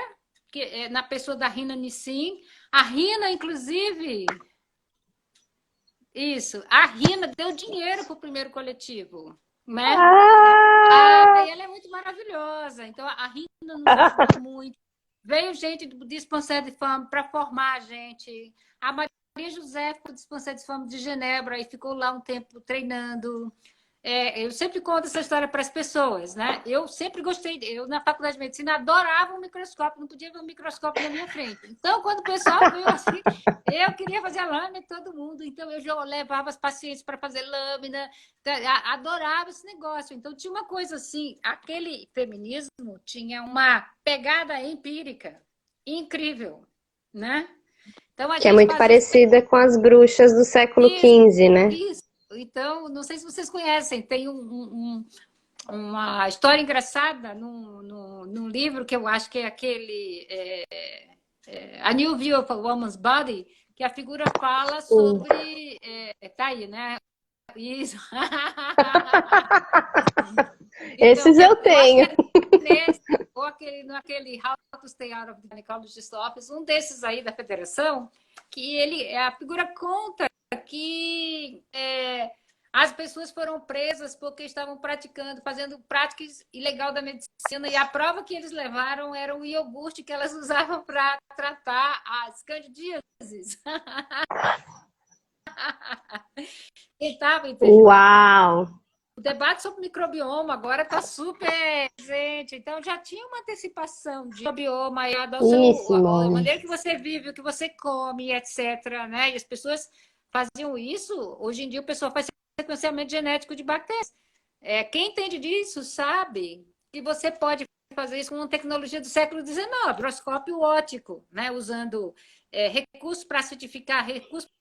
que na pessoa da Rina Nissim. A Rina, inclusive, a Rina deu dinheiro para o primeiro coletivo, né? E ela é muito maravilhosa. Então, a Rina nos ajudou muito. Veio gente do Dispensaire des Femmes para formar a gente. A Maria José do Dispensaire des Femmes de Genebra e ficou lá um tempo treinando. Eu sempre conto essa história para as pessoas, né? Eu sempre gostei, eu na faculdade de medicina adorava um microscópio, não podia ver um microscópio na minha frente. Então, quando o pessoal veio assim, eu queria fazer a lâmina de todo mundo, então eu já levava as pacientes para fazer lâmina, adorava esse negócio. Então, tinha uma coisa assim, aquele feminismo tinha uma pegada empírica incrível, né? Então, que é muito parecida com as bruxas do século XV, né? Isso. Então, não sei se vocês conhecem, tem uma história engraçada num livro que eu acho que é aquele A New View of a Woman's Body, que a figura fala sobre... tá aí, né? Isso. Esses eu tenho. Ou naquele How to Stay Out of the Gynecologist's Office, um desses aí da federação, que a figura conta que as pessoas foram presas porque estavam fazendo práticas ilegal da medicina, e a prova que eles levaram era o iogurte que elas usavam para tratar as candidíases. Uau! O debate sobre microbioma agora está super presente. Então, já tinha uma antecipação de microbioma, e a maneira que você vive, o que você come, etc. Né? E as pessoas faziam isso. Hoje em dia, o pessoal faz sequenciamento genético de bactérias. Quem entende disso sabe que você pode fazer isso com uma tecnologia do século XIX, microscópio óptico, né? Usando recursos para acidificar, recursos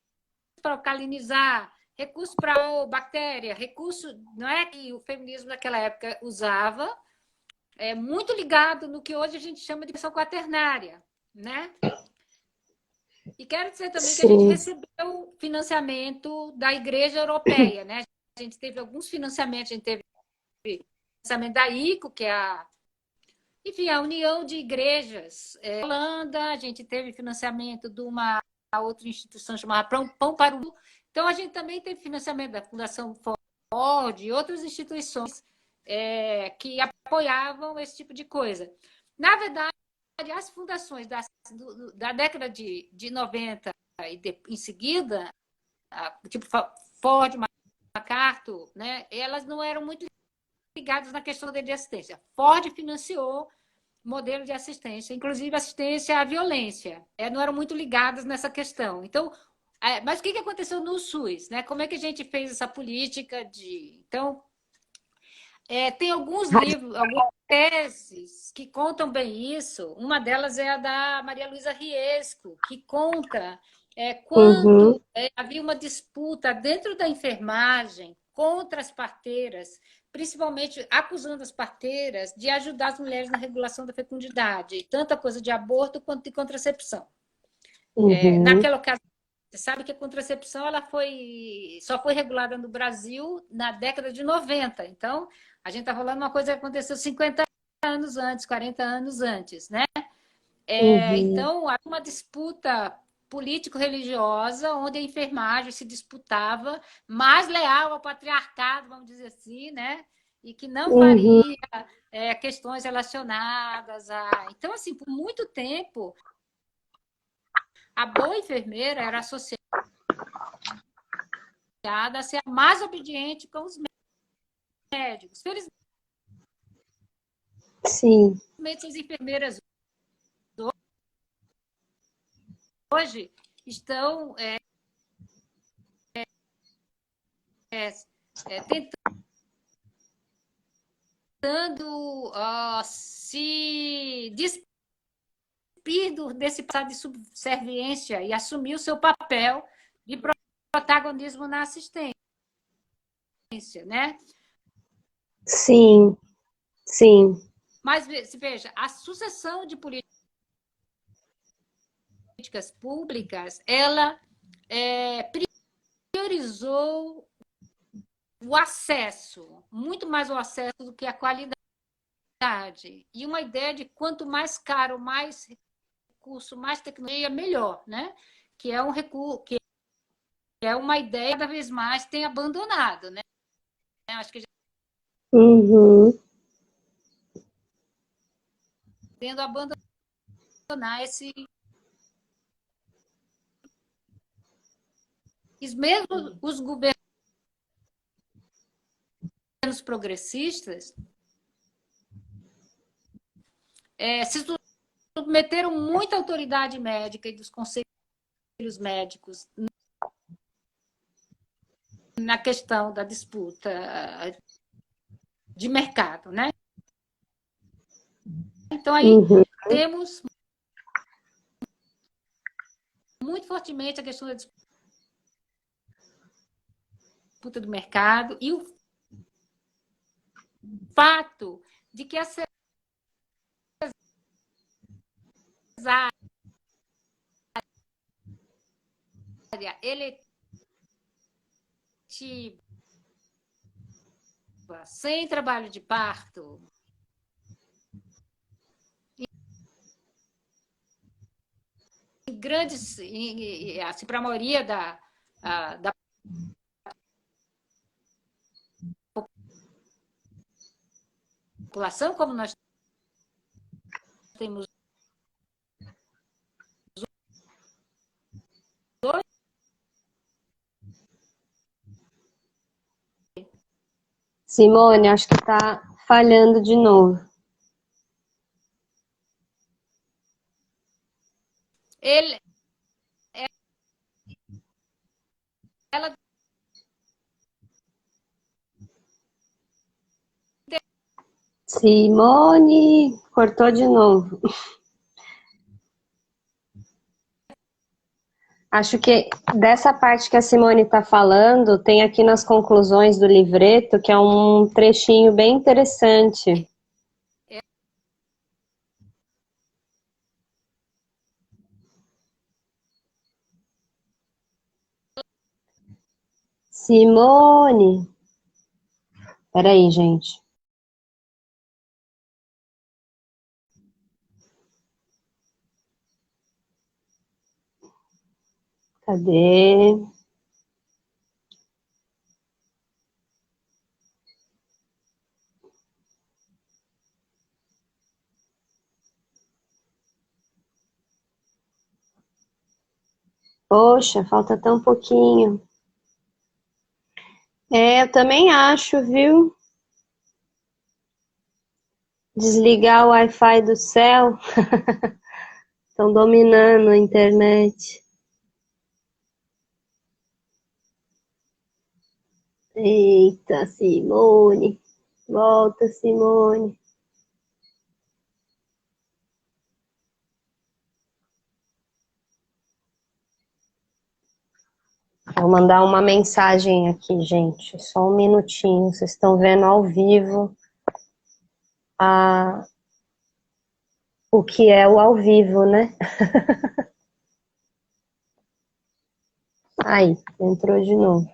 para alcalinizar, recurso para bactéria, recurso, não é que o feminismo naquela época usava, muito ligado no que hoje a gente chama de educação quaternária, né? E quero dizer também que a gente recebeu financiamento da Igreja Europeia, né? A gente teve alguns financiamentos, a gente teve financiamento da ICO, que é a União de Igrejas. Holanda, a gente teve financiamento de uma outra instituição chamada Pão para o... Então, a gente também teve financiamento da Fundação Ford e outras instituições que apoiavam esse tipo de coisa. Na verdade, as fundações da década de 90 e em seguida, tipo Ford, MacArthur, né, elas não eram muito ligadas na questão de assistência. Ford financiou modelo de assistência, inclusive assistência à violência. Não eram muito ligadas nessa questão. Então, mas o que aconteceu no SUS? Né? Como é que a gente fez essa política de... Então, tem alguns livros, algumas teses que contam bem isso. Uma delas é a da Maria Luísa Riesco, que conta quando havia uma disputa dentro da enfermagem contra as parteiras, principalmente acusando as parteiras de ajudar as mulheres na regulação da fecundidade, tanto a coisa de aborto quanto de contracepção. Naquela ocasião, você sabe que a contracepção só foi regulada no Brasil na década de 90. Então, a gente está falando uma coisa que aconteceu 50 anos antes, 40 anos antes, né? Então, há uma disputa político-religiosa onde a enfermagem se disputava, mais leal ao patriarcado, vamos dizer assim, né? E que não faria questões relacionadas a... Então, assim, por muito tempo, a boa enfermeira era associada a ser a mais obediente com os médicos. Sim. Felizmente, as enfermeiras hoje estão tentando se despir desse passado de subserviência e assumir o seu papel de protagonismo na assistência, né? Sim, sim. Mas, veja, a sucessão de políticas públicas, ela priorizou o acesso, muito mais o acesso do que a qualidade. E uma ideia de quanto mais caro, mais recurso, mais tecnologia, melhor, né? Que é um recurso, que é uma ideia que cada vez mais tem abandonado, né? Acho que Uhum. tendo abandonar esse. Mesmo os governos progressistas se submeteram muita autoridade médica e dos conselhos médicos na questão da disputa de mercado, né? Então, aí temos muito fortemente a questão da disputa do mercado e o fato de que essa área eletiva sem trabalho de parto em grandes, assim, para a maioria da população, como nós temos hoje, Simone, acho que está falhando de novo. ela Simone, cortou de novo. Acho que dessa parte que a Simone está falando, tem aqui nas conclusões do livreto, que é um trechinho bem interessante. Simone. Peraí, gente. Cadê? Poxa, falta tão pouquinho. Eu também acho, viu? Desligar o Wi-Fi do céu. Estão dominando a internet. Eita, Simone. Volta, Simone. Vou mandar uma mensagem aqui, gente. Só um minutinho. Vocês estão vendo ao vivo o que é o ao vivo, né? Aí, entrou de novo.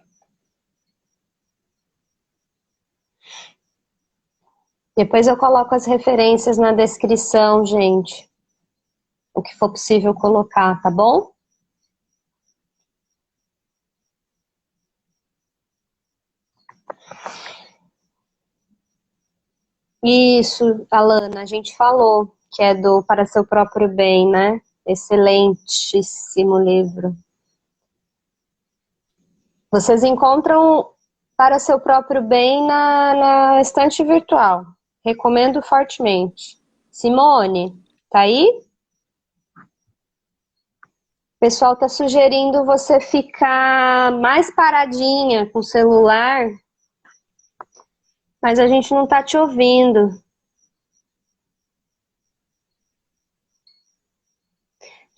Depois eu coloco as referências na descrição, gente. O que for possível colocar, tá bom? Isso, Alana, a gente falou que é do Para Seu Próprio Bem, né? Excelentíssimo livro. Vocês encontram Para Seu Próprio Bem na estante virtual. Recomendo fortemente. Simone, tá aí? O pessoal tá sugerindo você ficar mais paradinha com o celular, mas a gente não tá te ouvindo.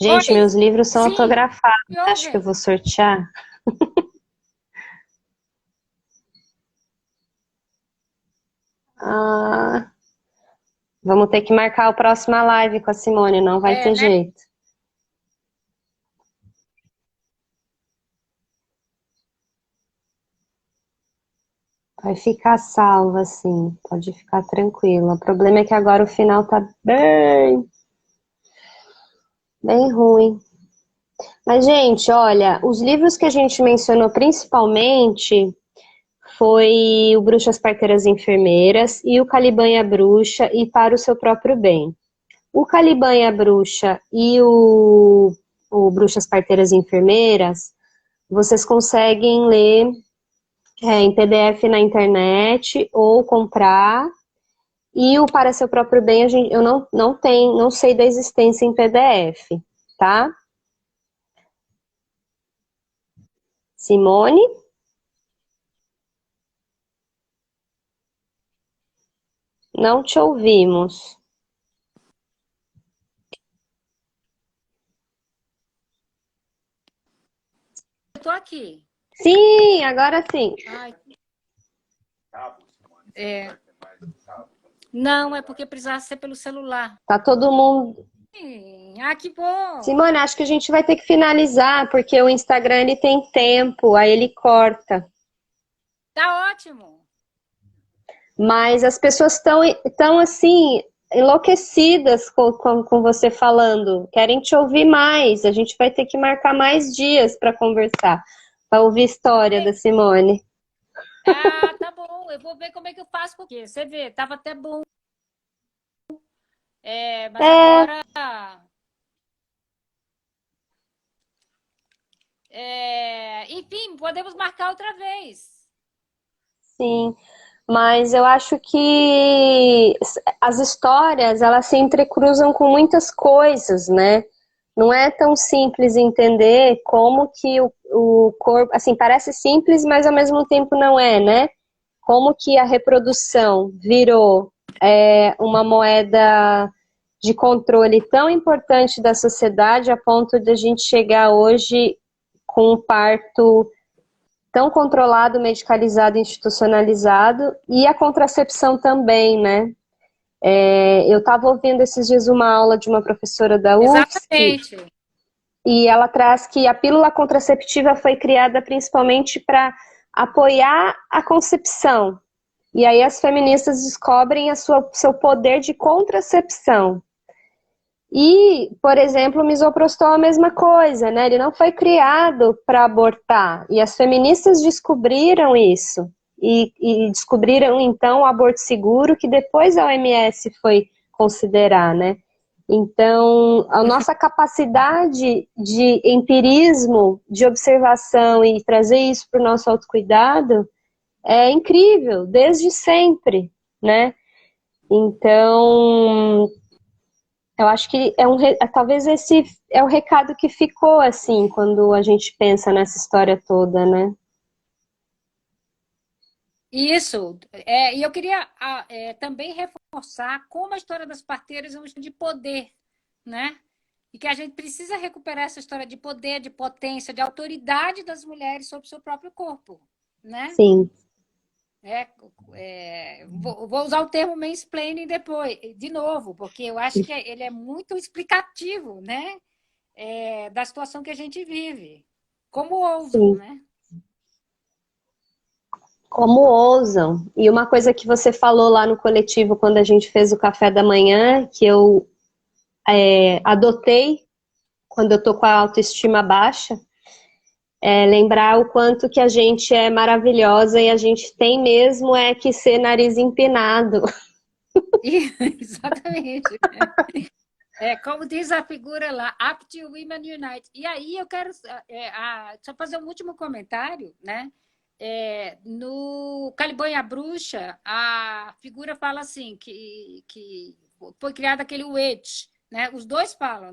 Gente, Oi, meus livros são sim, autografados. me Acho que eu ouve? vou sortear. Ah, vamos ter que marcar a próxima live com a Simone, não vai É, ter né? jeito. Vai ficar salva, sim. Pode ficar tranquila. O problema é que agora o final tá bem ruim. Mas, gente, olha, os livros que a gente mencionou principalmente foi o Bruxas Parteiras e Enfermeiras e o Caliban e a Bruxa e Para o Seu Próprio Bem. O Caliban e a Bruxa e o Bruxas Parteiras e Enfermeiras, vocês conseguem ler em PDF na internet ou comprar. E o Para Seu Próprio Bem, eu não sei da existência em PDF, tá? Simone, não te ouvimos. Eu tô aqui. Sim, agora sim. Ai, é. Não, é porque precisava ser pelo celular. Tá todo mundo. Sim. Ah, que bom! Simone, acho que a gente vai ter que finalizar, porque o Instagram ele tem tempo, aí ele corta. Tá ótimo! Mas as pessoas estão assim, enlouquecidas com você falando, querem te ouvir mais. A gente vai ter que marcar mais dias para conversar, para ouvir a história da Simone. Ah, tá bom. Eu vou ver como é que eu faço, porque você vê, tava até bom. É, mas É, agora. Enfim, podemos marcar outra vez. sim. Mas eu acho que as histórias, elas se entrecruzam com muitas coisas, né? Não é tão simples entender como que o corpo, assim, parece simples, mas ao mesmo tempo não é, né? Como que a reprodução virou uma moeda de controle tão importante da sociedade a ponto de a gente chegar hoje com um parto tão controlado, medicalizado, institucionalizado, e a contracepção também, né? Eu estava ouvindo esses dias uma aula de uma professora da UFSC, Exatamente. e ela traz que a pílula contraceptiva foi criada principalmente para apoiar a concepção. E aí as feministas descobrem seu poder de contracepção. E, por exemplo, o misoprostol é a mesma coisa, né? Ele não foi criado para abortar. E as feministas descobriram isso. E descobriram, então, o aborto seguro, que depois a OMS foi considerar, né? Então, a nossa capacidade de empirismo, de observação e trazer isso para o nosso autocuidado é incrível, desde sempre, né? Então, eu acho que talvez esse é o recado que ficou, assim, quando a gente pensa nessa história toda, né? Isso. E eu queria também reforçar como a história das parteiras é uma história de poder, né? E que a gente precisa recuperar essa história de poder, de potência, de autoridade das mulheres sobre o seu próprio corpo, né? Sim, Vou usar o termo mansplaining depois, de novo, porque eu acho que ele é muito explicativo, né? Da situação que a gente vive. Como ousam, sim. né? Como ousam. E uma coisa que você falou lá no coletivo, quando a gente fez o café da manhã, que eu adotei quando eu tô com a autoestima baixa, é lembrar o quanto que a gente é maravilhosa e a gente tem mesmo que ser nariz empinado. Exatamente. Como diz a figura lá, Up to Women Unite. E aí eu quero só fazer um último comentário, né? No Caliban e a Bruxa, a figura fala assim, que foi criado aquele wedge, né? Os dois falam